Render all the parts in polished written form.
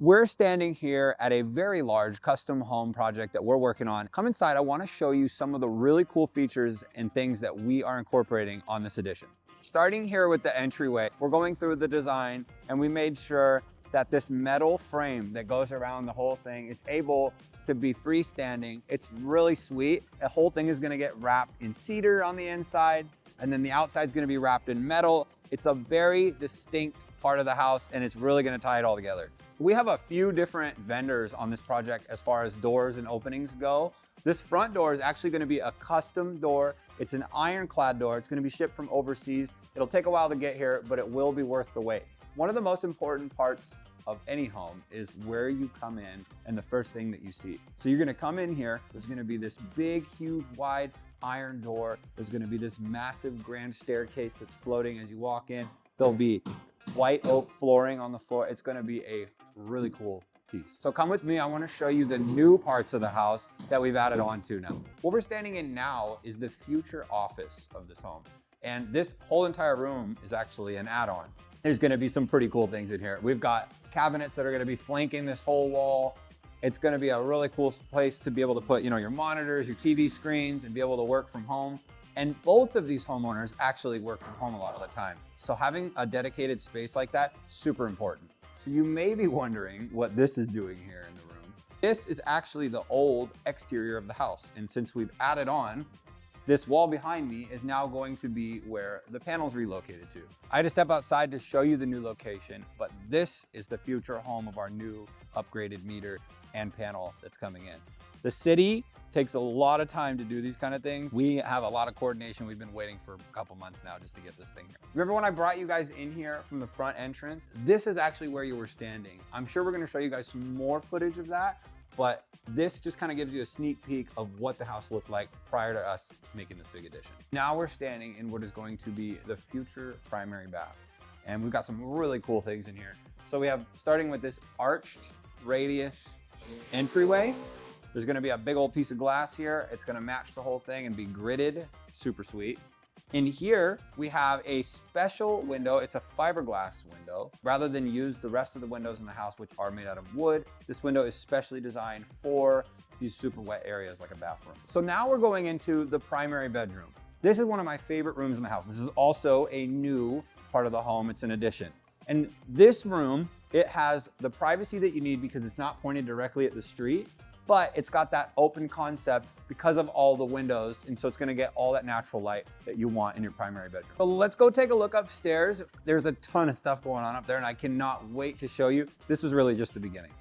We're standing here at a very large custom home project that we're working on. Come inside, I want to show you some of the really cool features and things that we are incorporating on this addition. Starting here with the entryway, we're going through the design and we made sure that this metal frame that goes around the whole thing is able to be freestanding. It's really sweet. The whole thing is going to get wrapped in cedar on the inside, and then the outside is going to be wrapped in metal. It's a very distinct part of the house and it's really going to tie it all together. We have a few different vendors on this project as far as doors and openings go. This front door is actually going to be a custom door. It's an ironclad door. It's going to be shipped from overseas. It'll take a while to get here, but it will be worth the wait. One of the most important parts of any home is where you come in and the first thing that you see. So you're going to come in here. There's going to be this big, huge, wide iron door. There's going to be this massive grand staircase that's floating as you walk in. There'll be white oak flooring on the floor. It's going to be a really cool piece. So come with me. I want to show you the new parts of the house that we've added on to now. What we're standing in now is the future office of this home. And this whole entire room is actually an add-on. There's going to be some pretty cool things in here. We've got cabinets that are going to be flanking this whole wall. It's going to be a really cool place to be able to put, your monitors, your TV screens, and be able to work from home. And both of these homeowners actually work from home a lot of the time. So having a dedicated space like that, super important. So you may be wondering what this is doing here in the room. This is actually the old exterior of the house. And since we've added on, this wall behind me is now going to be where the panel's relocated to. I had to step outside to show you the new location, but this is the future home of our new upgraded meter and panel that's coming in. The city takes a lot of time to do these kind of things. We have a lot of coordination. We've been waiting for a couple months now just to get this thing here. Remember when I brought you guys in here from the front entrance? This is actually where you were standing. I'm sure we're gonna show you guys some more footage of that, but this just kind of gives you a sneak peek of what the house looked like prior to us making this big addition. Now we're standing in what is going to be the future primary bath. And we've got some really cool things in here. So we have, starting with this arched radius entryway. There's gonna be a big old piece of glass here. It's gonna match the whole thing and be gridded, super sweet. In here, we have a special window. It's a fiberglass window. Rather than use the rest of the windows in the house, which are made out of wood, this window is specially designed for these super wet areas like a bathroom. So now we're going into the primary bedroom. This is one of my favorite rooms in the house. This is also a new part of the home. It's an addition. And this room, it has the privacy that you need because it's not pointed directly at the street, but it's got that open concept because of all the windows. And so it's gonna get all that natural light that you want in your primary bedroom. So let's go take a look upstairs. There's a ton of stuff going on up there and I cannot wait to show you. This was really just the beginning.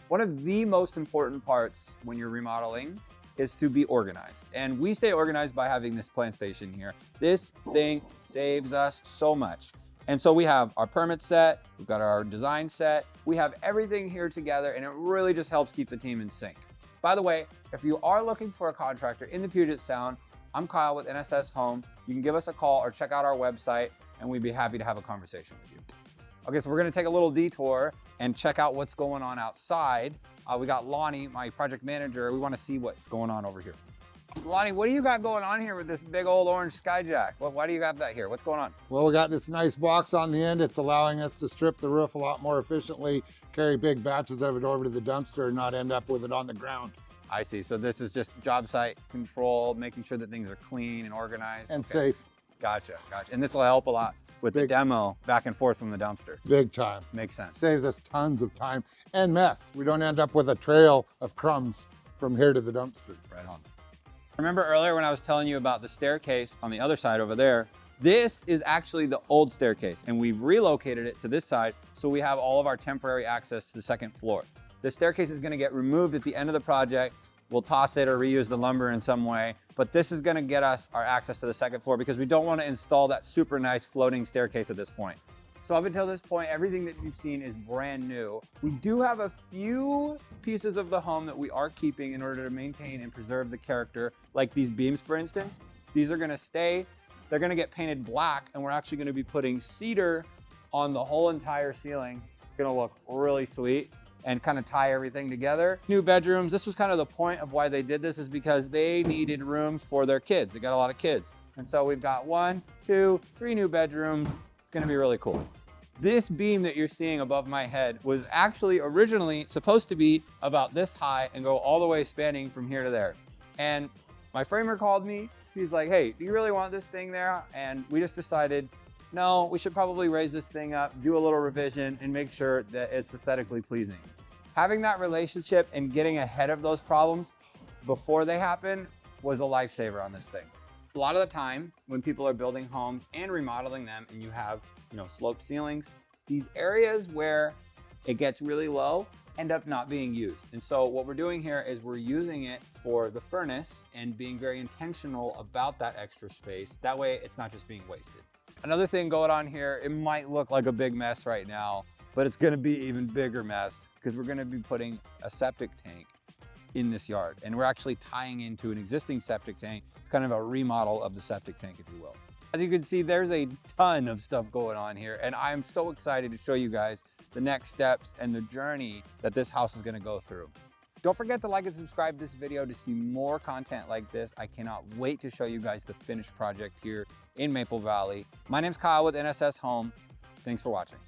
One of the most important parts when you're remodeling is to be organized. And we stay organized by having this plant station here. This thing saves us so much. And so we have our permit set, we've got our design set, we have everything here together and it really just helps keep the team in sync. By the way, if you are looking for a contractor in the Puget Sound, I'm Kyle with NSS Home. You can give us a call or check out our website and we'd be happy to have a conversation with you. Okay, so we're gonna take a little detour and check out what's going on outside. We got Lonnie, my project manager. We wanna see what's going on over here. Lonnie, what do you got going on here with this big old orange Skyjack? Why do you have that here? What's going on? Well, we got this nice box on the end. It's allowing us to strip the roof a lot more efficiently, carry big batches of it over to the dumpster and not end up with it on the ground. I see. So this is just job site control, making sure that things are clean and organized. And safe. Gotcha. And this will help a lot with the demo back and forth from the dumpster. Big time. Makes sense. Saves us tons of time and mess. We don't end up with a trail of crumbs from here to the dumpster. Right on. Remember earlier when I was telling you about the staircase on the other side over there? This is actually the old staircase and we've relocated it to this side so we have all of our temporary access to the second floor. The staircase is gonna get removed at the end of the project. We'll toss it or reuse the lumber in some way, but this is gonna get us our access to the second floor because we don't wanna install that super nice floating staircase at this point. So up until this point, everything that you've seen is brand new. We do have a few pieces of the home that we are keeping in order to maintain and preserve the character, like these beams, for instance. These are gonna stay, they're gonna get painted black, and we're actually gonna be putting cedar on the whole entire ceiling. It's gonna look really sweet and kind of tie everything together. New bedrooms, this was kind of the point of why they did this, is because they needed rooms for their kids. They got a lot of kids. And so we've got 1, 2, 3 new bedrooms. It's gonna be really cool. This beam that you're seeing above my head was actually originally supposed to be about this high and go all the way spanning from here to there. And my framer called me. He's like, hey, do you really want this thing there? And we just decided, no, we should probably raise this thing up, do a little revision, and make sure that it's aesthetically pleasing. Having that relationship and getting ahead of those problems before they happen was a lifesaver on this thing. A lot of the time when people are building homes and remodeling them and you have, sloped ceilings, these areas where it gets really low end up not being used. And so what we're doing here is we're using it for the furnace and being very intentional about that extra space. That way it's not just being wasted. Another thing going on here, it might look like a big mess right now, but it's gonna be even bigger mess because we're gonna be putting a septic tank in this yard. And we're actually tying into an existing septic tank. It's kind of a remodel of the septic tank, if you will. As you can see, there's a ton of stuff going on here, and I'm so excited to show you guys the next steps and the journey that this house is gonna go through. Don't forget to like and subscribe this video to see more content like this. I cannot wait to show you guys the finished project here in Maple Valley. My name's Kyle with NSS Home. Thanks for watching.